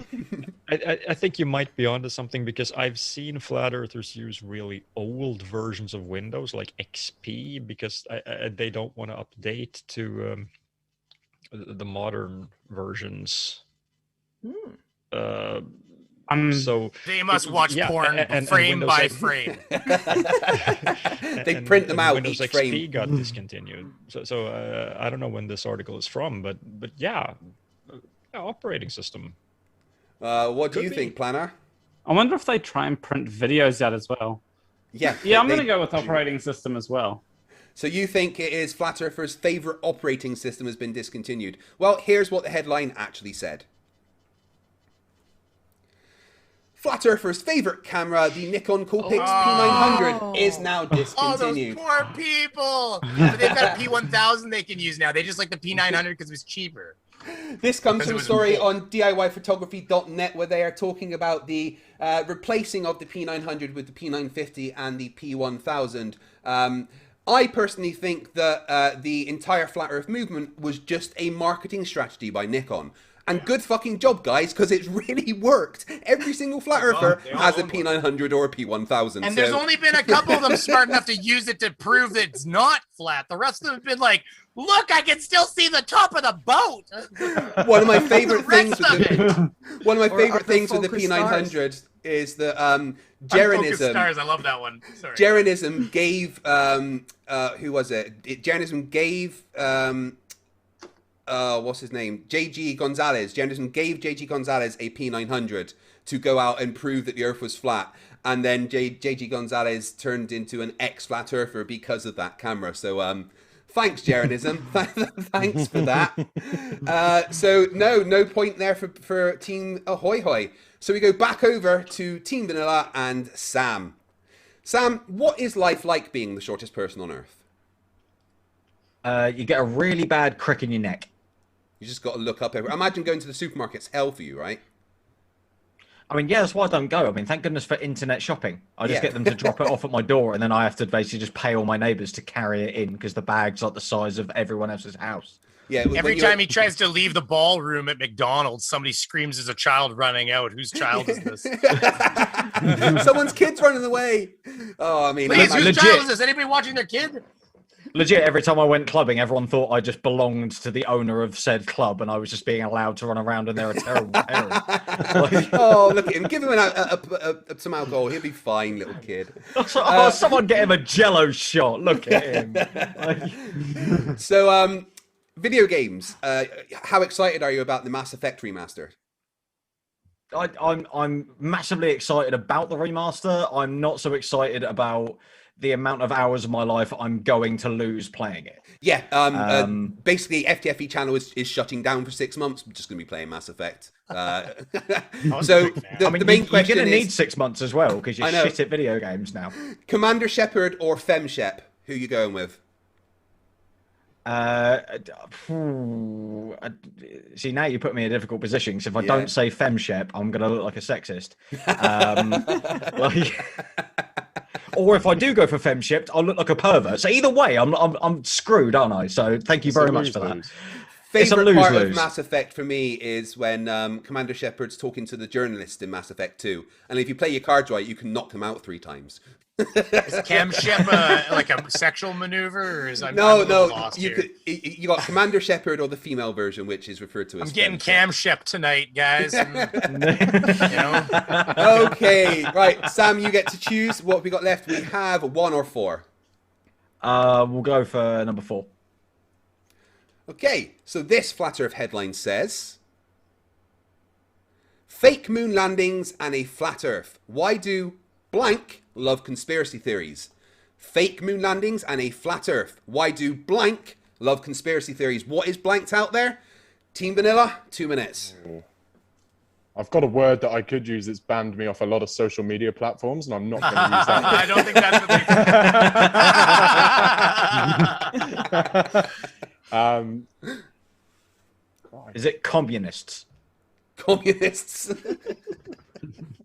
I think you might be onto something because I've seen Flat Earthers use really old versions of Windows like XP because they don't want to update to the modern versions. So they must watch porn frame by frame. They print them out Windows each XP frame. got discontinued. So I don't know when this article is from, but yeah, operating system. What do you think, Planner? I wonder if they try and print videos out as well. Yeah, I'm going to go with operating system as well. So you think it is Flat Earthers' favorite operating system has been discontinued? Well, here's what the headline actually said. Flat Earthers' favorite camera, the Nikon Coolpix P900, is now discontinued. Oh, those poor people! But they've got a P1000 they can use now. They just like the P900 because it was cheaper. This comes from a story on DIYphotography.net where they are talking about the replacing of the P900 with the P950 and the P1000. I personally think that the entire Flat Earth movement was just a marketing strategy by Nikon. And good fucking job, guys, because it's really worked. Every single flat earther has a P900 or a P1000. And there's only been a couple of them smart enough to use it to prove that it's not flat. The rest of them have been like, look, I can still see the top of the boat. One of my favorite things with the P900 is the Jeranism. Stars, I love that one. Sorry. Jeranism gave who was it? Jeranism gave what's his name? JG Gonzalez. Jeranism gave JG Gonzalez a P900 to go out and prove that the Earth was flat, and then JG Gonzalez turned into an ex-flat earther because of that camera. So thanks, Jeranism. Thanks for that. So no point there for Team Ahoy Hoy. So we go back over to Team Vanilla and Sam. Sam, what is life like being the shortest person on Earth? You get a really bad crick in your neck. You just got to look up everywhere. Imagine going to the supermarket's hell for you, right? I mean, yeah, that's why I don't go. I mean, thank goodness for internet shopping. I just get them to drop it off at my door, and then I have to basically just pay all my neighbours to carry it in because the bag's like the size of everyone else's house. Yeah. Every time he tries to leave the ballroom at McDonald's, somebody screams as a child running out. Whose child is this? Someone's kid's running away. Oh, I mean, please, whose child is this? Anybody watching their kid? Legit, every time I went clubbing, everyone thought I just belonged to the owner of said club, and I was just being allowed to run around, and they're a terrible parent. Oh, look at him! Give him some alcohol. He'll be fine, little kid. Someone get him a Jello shot. Look at him. So, video games. How excited are you about the Mass Effect remaster? I'm massively excited about the remaster. I'm not so excited about the amount of hours of my life I'm going to lose playing it. Yeah, basically FTFE channel is shutting down for 6 months. I'm just going to be playing Mass Effect. So the main question you're going to is, need 6 months as well because you're shit at video games now. Commander Shepard or Fem Shep? Who are you going with? See, now you put me in a difficult position because if I don't say femshep, I'm going to look like a sexist. Or if I do go for femshep, I'll look like a pervert. So either way, I'm screwed, aren't I? So thank you very much for that. Favorite part of Mass Effect for me is when Commander Shepard's talking to the journalist in Mass Effect 2, and if you play your cards right, you can knock them out 3 times. Is Cam Shep like a sexual maneuver, or is no? You got Commander Shepard or the female version, which is referred to as. I'm getting Cam Shep tonight, guys. Okay, right, Sam, you get to choose. What have we got left? We have 1 or 4. We'll go for number 4. Okay, so this Flat Earth headline says: fake moon landings and a flat Earth. Why do blank love conspiracy theories? Fake moon landings and a flat Earth. Why do blank love conspiracy theories? What is blanked out there? Team Vanilla, 2 minutes. I've got a word that I could use that's banned me off a lot of social media platforms, and I'm not going to use that. I don't think that's what they Is it communists? Communists.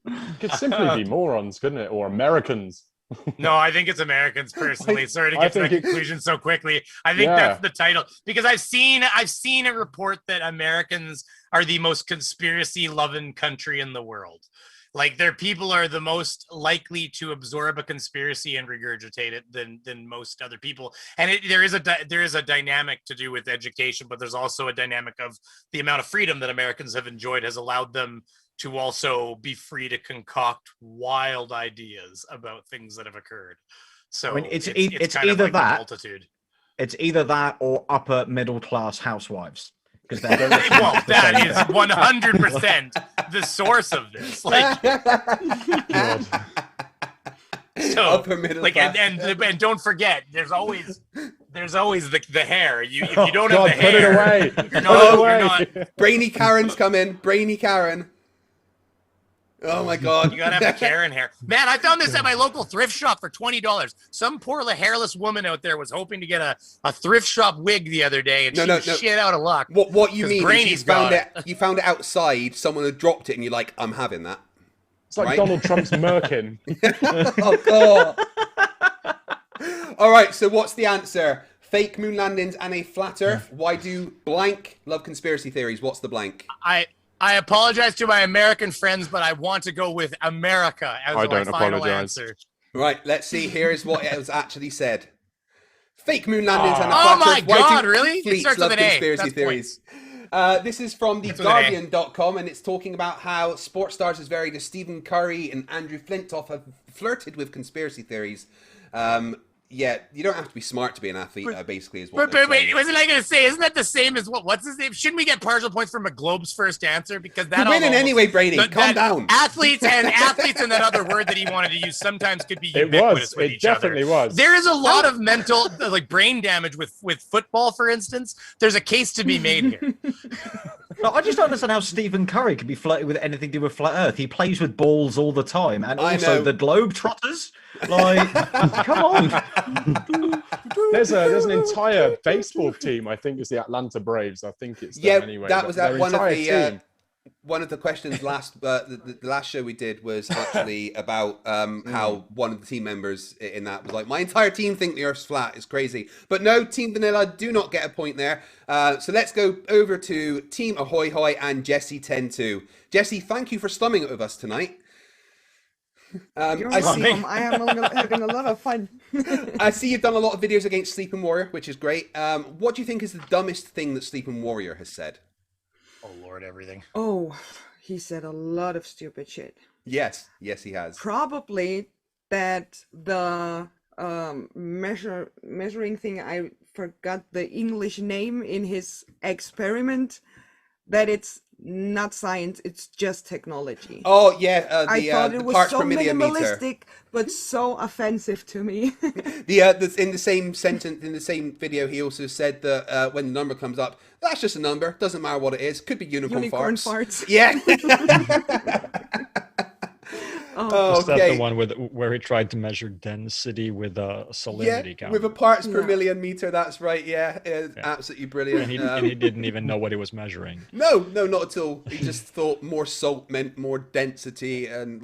It could simply be morons, couldn't it? Or Americans. No, I think it's Americans personally. Sorry to get to that conclusion so quickly. I think that's the title because I've seen a report that Americans are the most conspiracy-loving country in the world. Like their people are the most likely to absorb a conspiracy and regurgitate it than most other people. And there is a dynamic to do with education, but there's also a dynamic of the amount of freedom that Americans have enjoyed has allowed them to also be free to concoct wild ideas about things that have occurred. So I mean, it's either like that. Multitude. It's either that or upper middle class housewives. Because well, that is 100% the source of this. Like, so upper middle class. And don't forget, there's always the hair. If you don't have the put hair, it away. you're not. Brainy Karen's coming. Brainy Karen. Oh my God! You gotta have the Karen hair, man. I found this at my local thrift shop for $20. Some poor hairless woman out there was hoping to get a thrift shop wig the other day, and she was shit out of luck. What you mean? Is you found it outside. Someone had dropped it, and you're like, "I'm having that." It's like Donald Trump's Merkin. Oh God! All right. So what's the answer? fake moon landings and a flat Earth. Why do blank love conspiracy theories? What's the blank? I apologize to my American friends, but I want to go with America as my final answer. Right, let's see. Here's what it was actually said. Fake moon landings and a flat Earth. Oh my God, really? It Fleets starts love with an A. conspiracy That's theories. This is from theguardian.com, and it's talking about how sports stars as varied as Stephen Curry and Andrew Flintoff have flirted with conspiracy theories. Yeah, you don't have to be smart to be an athlete, basically, is what But wait, wasn't I going to say, isn't that the same as what's his name? Shouldn't we get partial points for McGlobe's first answer? Because that You're winning anyway, Brady. Calm down. Athletes and that other word that he wanted to use sometimes could be ubiquitous with each other. It definitely was. There is a lot of mental, like brain damage with football, for instance. There's a case to be made here. No, I just don't understand how Stephen Curry could be flirting with anything to do with flat Earth. He plays with balls all the time, and also the Globetrotters. Like, come on. There's an entire baseball team. I think it's the Atlanta Braves. I think it's them anyway. That was one of the questions last the last show we did was actually about how one of the team members in that was like, my entire team think the Earth's flat. It's crazy. But no, Team Vanilla do not get a point there. So let's go over to Team Ahoy Hoy and Jesse 10-2. Jesse, thank you for slumming it with us tonight. I am having a lot of fun. I see you've done a lot of videos against Sleeping Warrior, which is great. What do you think is the dumbest thing that Sleeping Warrior has said? Oh, Lord, everything. Oh, he said a lot of stupid shit. Yes, he has. Probably that the measuring thing, I forgot the English name in his experiment, that it's not science, it's just technology. Oh yeah, I thought it was so minimalistic, but so offensive to me. In the same sentence, in the same video, he also said that when the number comes up, that's just a number. Doesn't matter what it is. Could be unicorn farts. Yeah. Is that the one where he tried to measure density with a salinity count? With a parts per million meter. That's right. Yeah, absolutely brilliant. And he didn't even know what he was measuring. No, not at all. He just thought more salt meant more density, and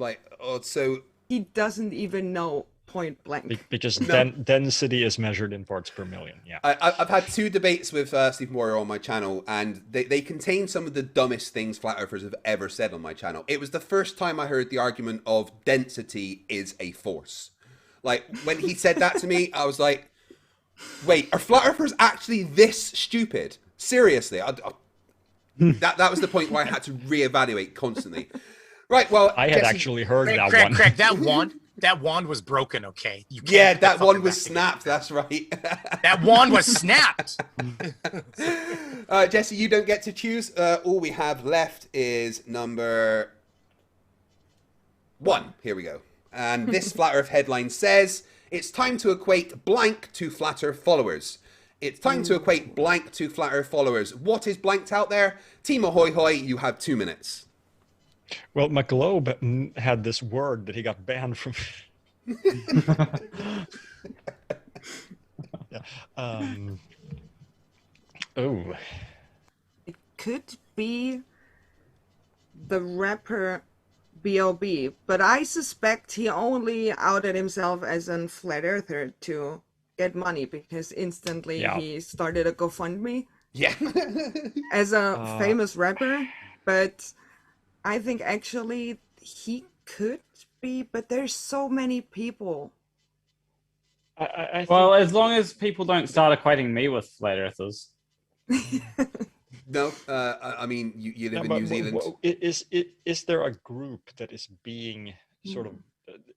so he doesn't even know point blank. Because density is measured in parts per million. Yeah, I've had 2 debates with Stephen Warrior on my channel, and they contain some of the dumbest things flat earthers have ever said on my channel. It was the first time I heard the argument of density is a force. Like, when he said that to me, I was like, wait, are flat earthers actually this stupid? Seriously, that was the point where I had to reevaluate constantly. Right, well, I had actually heard that one. Craig, that wand was broken, okay? That wand was snapped, that's right. That wand was snapped! Jesse, you don't get to choose. All we have left is number 1. Here we go. And this Flat Earth headline says, it's time to equate blank to Flat Earth followers. It's time to equate blank to Flat Earth followers. What is blanked out there? Team Ahoy Hoy, you have 2 minutes. Well, McGlobe had this word that he got banned from. It could be the rapper B.O.B., but I suspect he only outed himself as a flat earther to get money, because instantly he started a GoFundMe. Yeah. As a famous rapper, but I think actually he could be, but there's so many people. Well, as long as people don't start equating me with flat earthers. No, I mean, you live in New Zealand. Is there a group that is being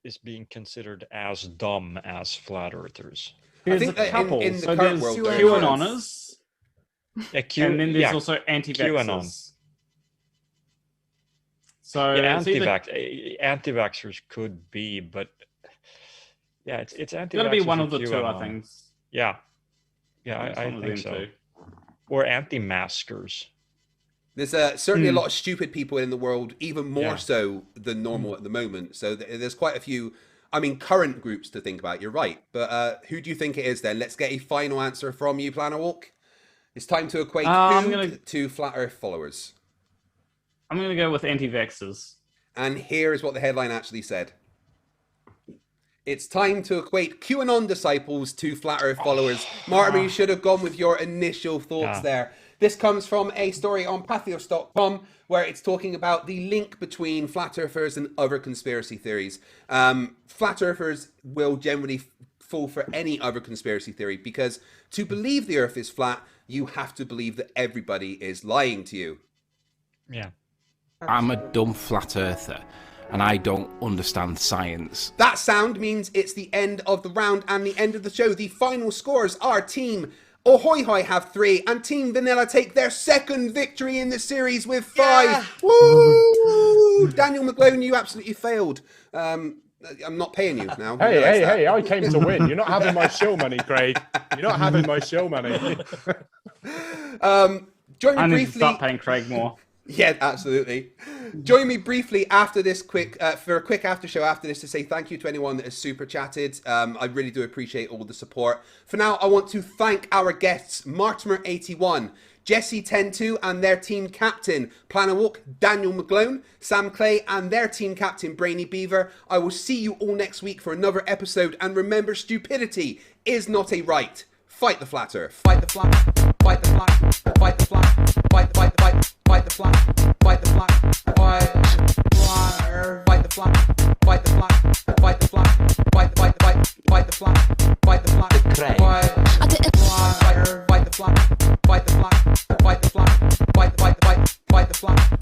is being considered as dumb as flat earthers? There's a couple. In the so current there's world, QAnoners, and then there's yeah, also anti-vaxxers. So anti-vaxxers could be, but it's anti-vaxxers. It's got to be one of the QAnon. 2, I think. Yeah, I think so. Too. Or anti-maskers. There's certainly a lot of stupid people in the world, even more so than normal at the moment. So there's quite a few, current groups to think about. You're right. But who do you think it is then? Let's get a final answer from you, Planner Walk. It's time to equate to Flat Earth followers. I'm going to go with anti-vaxxers. And here is what the headline actually said. It's time to equate QAnon disciples to Flat Earth followers. Martymer, you should have gone with your initial thoughts there. This comes from a story on pathos.com where it's talking about the link between Flat Earthers and other conspiracy theories. Flat Earthers will generally fall for any other conspiracy theory because to believe the Earth is flat, you have to believe that everybody is lying to you. Yeah. I'm a dumb flat earther and I don't understand science. That sound means it's the end of the round and the end of the show. The final scores are Team Ahoy Hoy have 3 and Team Vanilla take their second victory in the series with 5. Yeah. Woo! Daniel McGlone, you absolutely failed. I'm not paying you now. Hey, I came to win. You're not having my show money, Craig. You're not having my show money. Join me I need briefly. to start paying Craig more. Yeah, absolutely. Join me briefly after this for a quick after show after this to say thank you to anyone that has super chatted. I really do appreciate all the support. For now, I want to thank our guests, Martymer81, Jesse102 and their team captain, Planner Walk, Daniel McGlone, Sam Clay and their team captain, Brainy Beaver. I will see you all next week for another episode. And remember, stupidity is not a right. Fight the flat earth. Fight the flat. Fight the flat. Fight the flat. Fight the flat. Fight the flat. Fight the flat. Fight the flat. Fight the flat. Fight the flat. Fight the flat. Fight the flat. Fight the flat. Fight the flat. Fight the flat. Fight the flat. Fight the flat. Fight the flat. Fight the flat.